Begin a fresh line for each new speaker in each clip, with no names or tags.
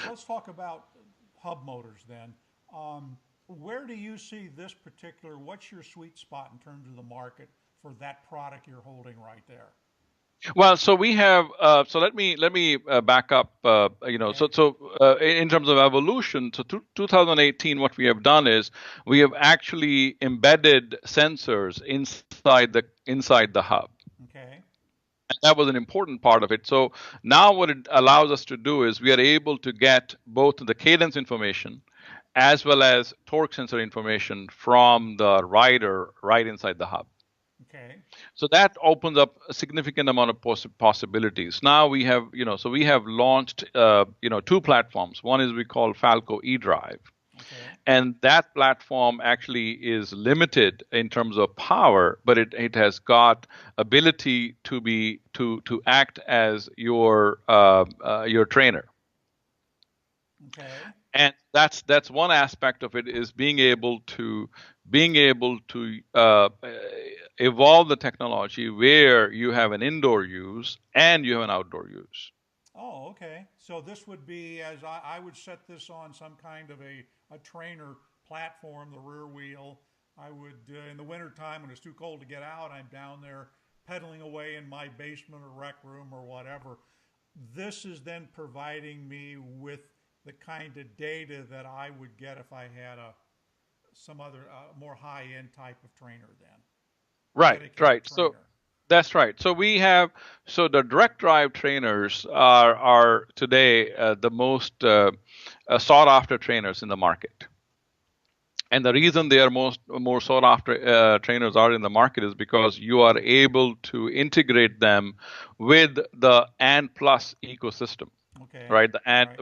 let's talk about hub motors then. Where do you see this particular? What's your sweet spot in terms of the market for that product you're holding right there?
Well, so we have. So let me back up.
Okay.
In terms of evolution, 2018, what we have done is we have actually embedded sensors inside the hub.
Okay.
That was an important part of it. So now what it allows us to do is we are able to get both the cadence information as well as torque sensor information from the rider right inside the hub.
Okay.
So that opens up a significant amount of possibilities. Now we have, so we have launched, two platforms. One is we call Falco eDrive,
Okay.
and that platform actually is limited in terms of power, but it has got ability to act as your trainer.
Okay.
And that's one aspect of it is being able to evolve the technology where you have an indoor use and you have an outdoor use.
Oh, okay. So this would be as I would set this on some kind of a trainer platform, the rear wheel. I would, in the wintertime when it's too cold to get out, I'm down there pedaling away in my basement or rec room or whatever. This is then providing me with the kind of data that I would get if I had some other more high end type of trainer then,
Right,
dedicated
right. So
trainer.
that's right. So the direct drive trainers are today the most sought after trainers in the market. And the reason they are more sought after trainers are in the market is because you are able to integrate them with the and plus ecosystem,
Okay.
right? The and
Right.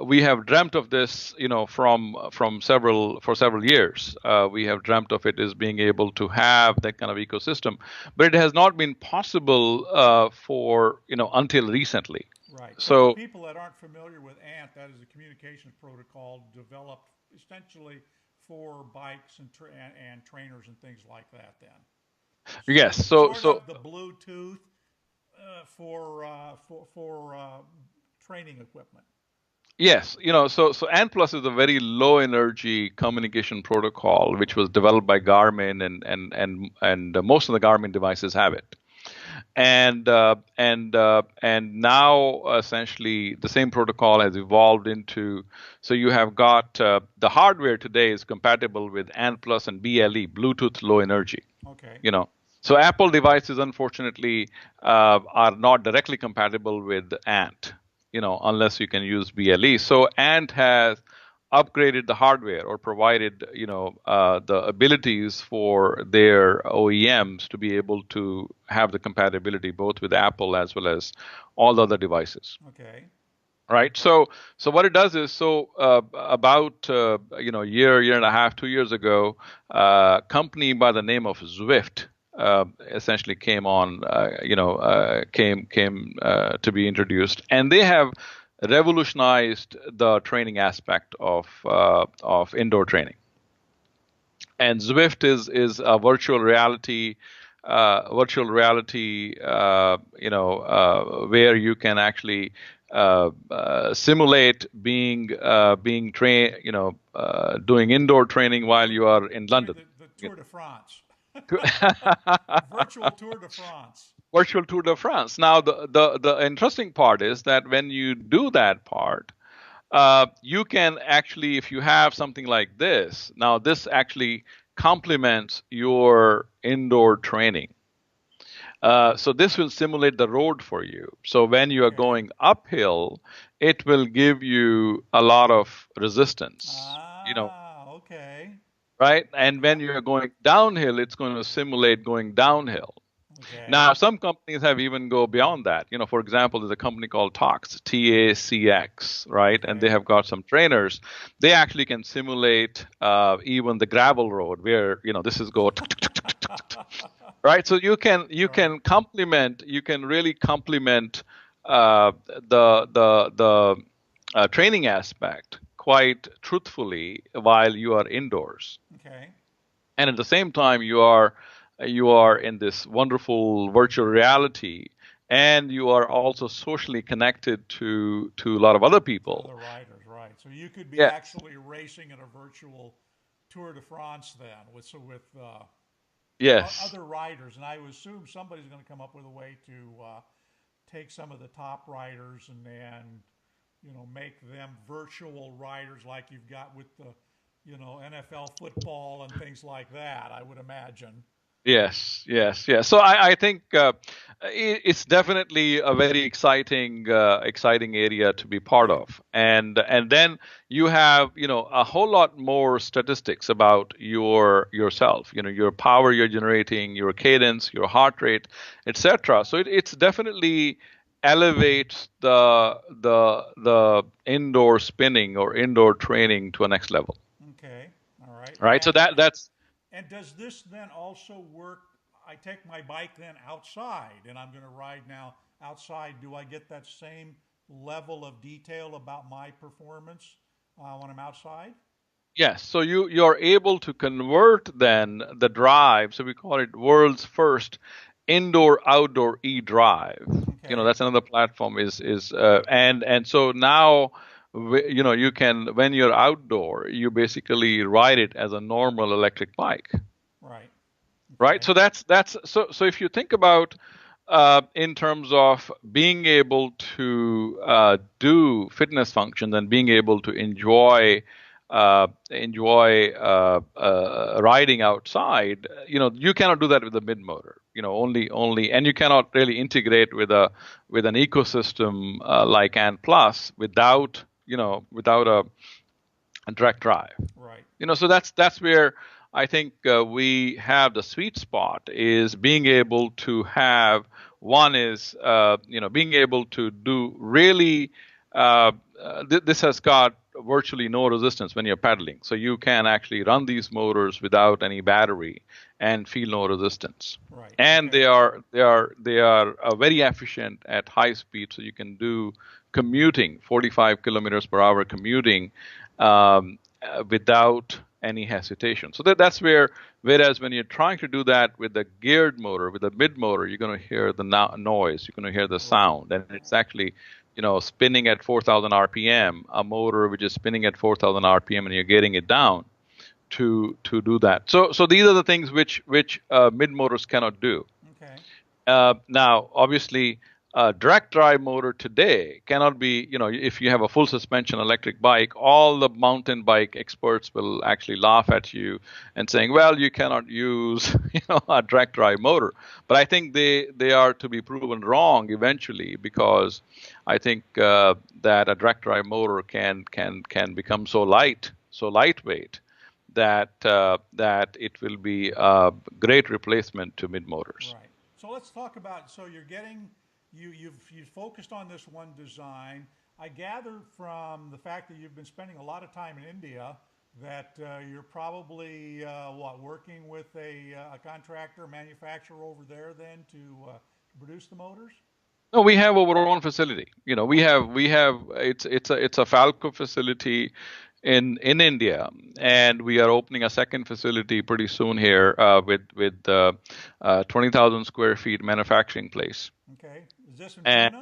we have dreamt of this, from several years. We have dreamt of it as being able to have that kind of ecosystem, but it has not been possible for until recently.
Right. So for
So
people that aren't familiar with ANT, that is a communications protocol developed essentially for bikes and trainers and things like that. Then
yes,
sort of the Bluetooth for training equipment.
yes, so N plus is a very low energy communication protocol which was developed by Garmin, and most of the Garmin devices have it. And now essentially the same protocol has evolved into, so you have got the hardware today is compatible with N plus and BLE, Bluetooth Low Energy.
Okay.
You know, so Apple devices unfortunately are not directly compatible with Ant, unless you can use BLE. So Ant has upgraded the hardware or provided, the abilities for their OEMs to be able to have the compatibility both with Apple as well as all the other devices.
Okay.
Right. So what it does is, about year and a half, 2 years ago, a company by the name of Zwift essentially came on, came to be introduced, and they have revolutionized the training aspect of indoor training. And Zwift is a virtual reality, where you can actually simulate being trained, doing indoor training while you are in
You mean
London.
the Tour de France,
To-
virtual Tour de France?
Virtual Tour de France. Now, the interesting part is that when you do that part, you can actually, if you have something like this, now this actually complements your indoor training. So this will simulate the road for you. So when you are
Okay.
going uphill, it will give you a lot of resistance,
Okay.
right? And when
Yep.
you're going downhill, it's going to simulate going downhill. Now,
Okay.
some companies have even go beyond that. For example, there's a company called Tox, TACX, right? And they
Okay.
have got some trainers. They actually can simulate even the gravel road where, this is go right. So
Right.
you can really complement the training aspect quite truthfully while you are indoors,
Okay.
and at the same time you are in this wonderful virtual reality, and you are also socially connected to a lot of other
To
people.
other riders, right? So you could be
Yeah.
actually racing in a virtual Tour de France then with
Yes.
other riders, and I would assume somebody's going to come up with a way to take some of the top riders and make them virtual riders like you've got with the NFL football and things like that. I would imagine.
Yes, yes, yes. So I think it's definitely a very exciting area to be part
Okay.
of, and then you have a whole lot more statistics about yourself. Your power you're generating, your cadence, your heart rate, etc. So it's definitely elevates the indoor spinning or indoor training to a next level,
Okay. All right.
right? So that's
And does this then also work? I take my bike then outside and I'm going to ride now outside. Do I get that same level of detail about my performance when I'm outside?
Yes, so you're able to convert then the drive. So we call it world's first indoor outdoor e-drive.
Okay.
That's another platform and so now you can, when you're outdoor, you basically ride it as a normal electric bike,
Right.
right?
Okay.
So so if you think about in terms of being able to do fitness functions and being able to enjoy riding outside, you cannot do that with a mid motor. Only, and you cannot really integrate with an ecosystem like Ant Plus without a direct drive.
Right.
So that's where I think we have the sweet spot, is being able to have, one is being able to do really this has got virtually no resistance when you're pedaling, so you can actually run these motors without any battery and feel no resistance,
Right.
and
Okay.
they are very efficient at high speed, so you can do commuting, 45 kilometers per hour commuting, without any hesitation. So that's whereas when you're trying to do that with a geared motor, with a mid motor, you're going to hear the noise, you're going to hear the
Right.
sound, and it's actually, spinning at 4,000 RPM, a motor which is spinning at 4,000 RPM, and you're getting it down to do that. So these are the things which mid motors cannot do.
Okay.
Now, obviously, a direct drive motor today cannot be, if you have a full suspension electric bike, all the mountain bike experts will actually laugh at you and saying, well, you cannot use, a direct drive motor. But I think they are to be proven wrong eventually, because I think that a direct drive motor can become so lightweight, that it will be a great replacement to mid motors.
Right. So let's talk about. So you're getting you've focused on this one design. I gather from the fact that you've been spending a lot of time in India that you're probably working with a contractor manufacturer over there then to produce the motors.
No, we have our own facility. We have it's a Falco facility in India, and we are opening a second facility pretty soon here, with 20,000 square feet manufacturing place.
Okay. Is this in
And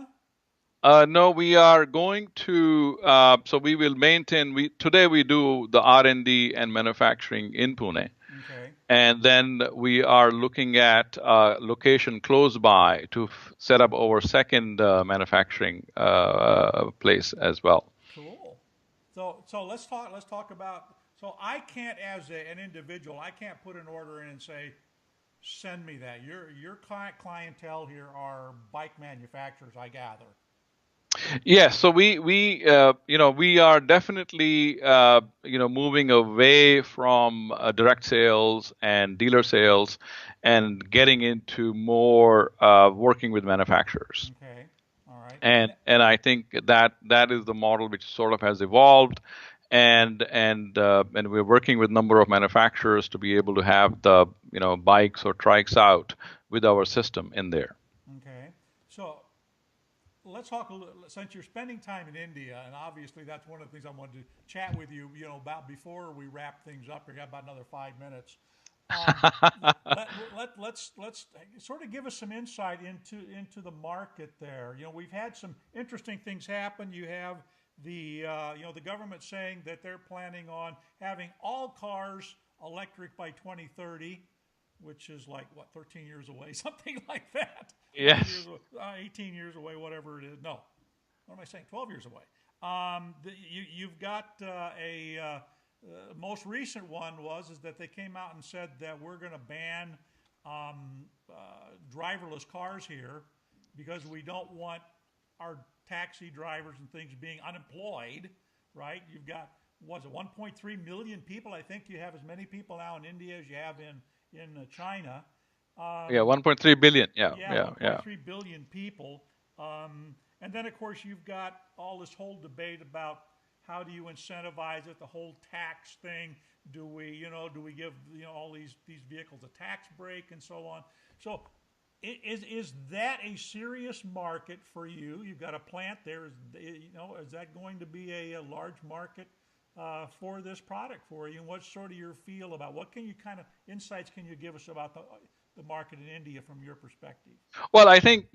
Pune?
no, we are going to. So we will maintain. We today we do the R&D and manufacturing in Pune,
Okay.
and then we are looking at a location close by to set up our second manufacturing place as well.
Cool. So let's talk about. So I can't, as an individual, I can't put an order in and say, send me that. Your clientele here are bike manufacturers, I gather.
Yes, so we are definitely moving away from direct sales and dealer sales, and getting into more working with manufacturers.
Okay. All right.
And I think that is the model which sort of has evolved, and we're working with a number of manufacturers to be able to have the bikes or trikes out with our system in there.
Okay. So let's talk a little. Since you're spending time in India, and obviously that's one of the things I wanted to chat with you, about before we wrap things up. We got about another 5 minutes. Um, let's sort of give us some insight into the market there. You know, we've had some interesting things happen. You have the government saying that they're planning on having all cars electric by 2030, which is like what 13 years away, something like that. 20 years
Yes.
away, 18 years away, whatever it is. No, what am I saying? 12 years away. You've got most recent one is that they came out and said that we're going to ban driverless cars here because we don't want our taxi drivers and things being unemployed, right? You've got, what's it, 1.3 million people? I think you have as many people now in India as you have in China.
Yeah, 1.3 billion. Yeah,
Yeah,
yeah, yeah.
1.3 billion people. And then, of course, you've got all this whole debate about how do you incentivize it, the whole tax thing. Do we give all these vehicles a tax break and so on? So, is that a serious market for you? You've got a plant there. Is that going to be a large market for this product for you? And what's sort of your feel about what can you kind of insights can you give us about the market in India from your perspective?
Well, I think,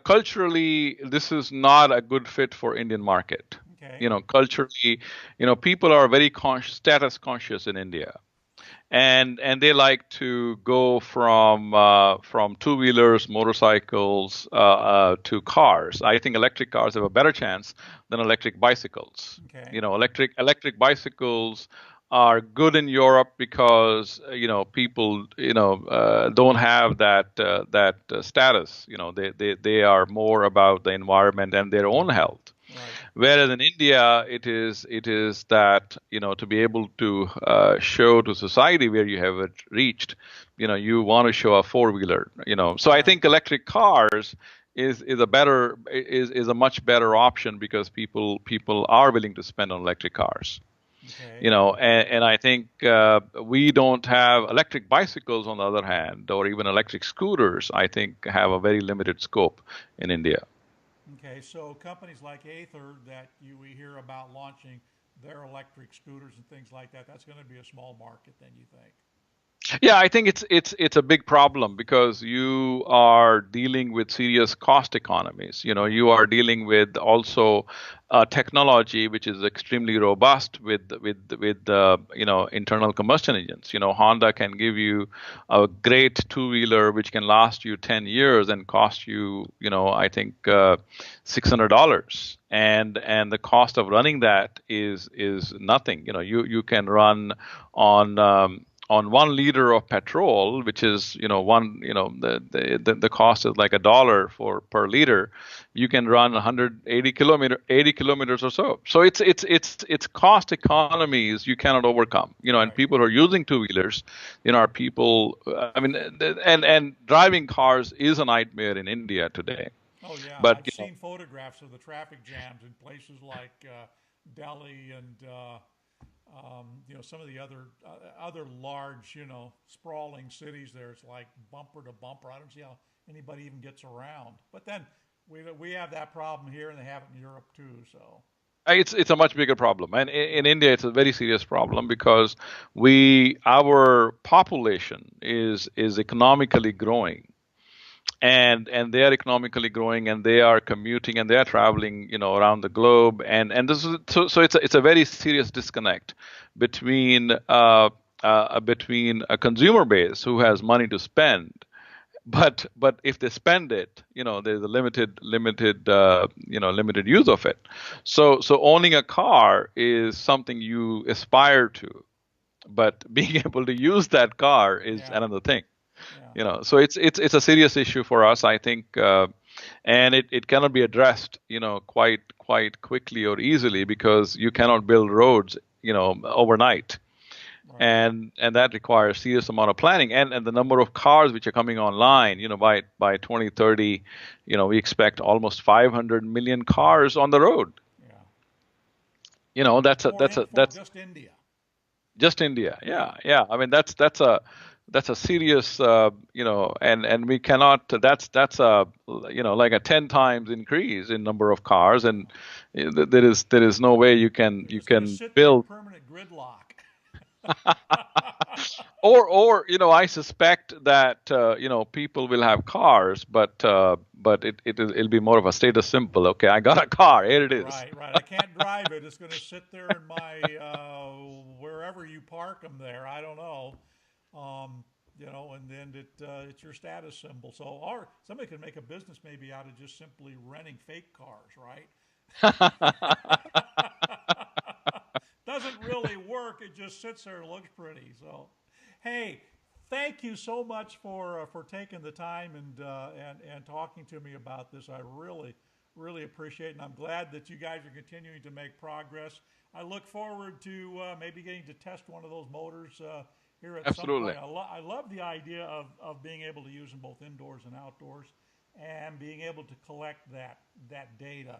culturally, this is not a good fit for Indian market.
Okay.
Culturally, people are very status conscious in India. And they like to go from two-wheelers, motorcycles, to cars. I think electric cars have a better chance than electric bicycles.
Okay.
Electric bicycles are good in Europe because people don't have that status. They are more about the environment and their own health.
Right.
Whereas in India, it is that to be able to show to society where you have it reached, you want to show a four-wheeler. So I
Right.
think electric cars is a much better option because people are willing to spend on electric cars.
Okay.
And I think we don't have electric bicycles on the other hand, or even electric scooters. I think have a very limited scope in India.
Okay. So companies like Aether that we hear about launching their electric scooters and things like that, that's going to be a small market then, you think?
Yeah, I think it's a big problem because you are dealing with serious cost economies. You are dealing with also technology which is extremely robust with internal combustion engines. Honda can give you a great two-wheeler which can last you 10 years and cost you I think $600. And the cost of running that is nothing. You can run on 1 liter of petrol, which is the cost is like $1 per liter. You can run 80 kilometers or so. So it's cost economies you cannot overcome. And
Right.
people who are using two-wheelers, are people. I mean, and driving cars is a nightmare in India today.
Oh yeah,
But
I've seen photographs of the traffic jams in places like Delhi and some of the other large, sprawling cities. There, it's like bumper to bumper. I don't see how anybody even gets around. But then we have that problem here, and they have it in Europe too. So
it's a much bigger problem, and in India, it's a very serious problem because our population is economically growing, and they are economically growing, and they are commuting, and they are traveling, around the globe, and this is so it's a very serious disconnect between between a consumer base who has money to spend, but if they spend it, there's a limited use of it. So owning a car is something you aspire to, but being able to use that car is
yeah,
another thing.
yeah,
So it's a serious issue for us, I think, and it cannot be addressed, quite quickly or easily because you cannot build roads, overnight,
right.
and that requires serious amount of planning, and the number of cars which are coming online, by 2030, we expect almost 500 million cars on the road.
Yeah,
That's a
for
that's
just India.
just India.
Yeah,
Yeah, yeah. I mean, that's a serious, and we cannot. That's a, like a 10 times increase in number of cars, and there is no way you
we're
can
just going to sit there in
build.
permanent gridlock.
Or I suspect that people will have cars, but it'll be more of a status symbol. Okay, I got a car. Here it is.
Right, right. I can't drive it. It's going to sit there in my wherever you park them there. I don't know. Um, and then it's your status symbol. So, or somebody could make a business maybe out of just simply renting fake cars, right? Doesn't really work. It just sits there and looks pretty. So, hey, thank you so much for taking the time and talking to me about this. I really appreciate it, and I'm glad that you guys are continuing to make progress. I look forward to maybe getting to test one of those motors here at some
Absolutely.
point. I love the idea of being able to use them both indoors and outdoors, and being able to collect that data.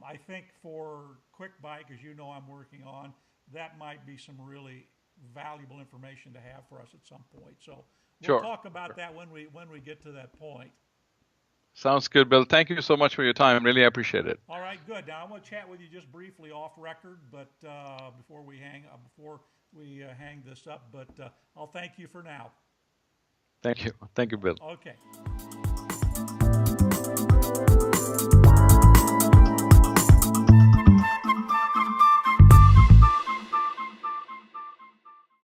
I think for Quick Bike, as you know, I'm working on, that might be some really valuable information to have for us at some point. So we'll
Sure.
talk about that when we get to that point.
Sounds good, Bill. Thank you so much for your time. Really appreciate it.
All right, good. Now I'm going to chat with you just briefly off record, but before we hang this up. But I'll thank you for now.
Thank you. Thank you, Bill.
Okay.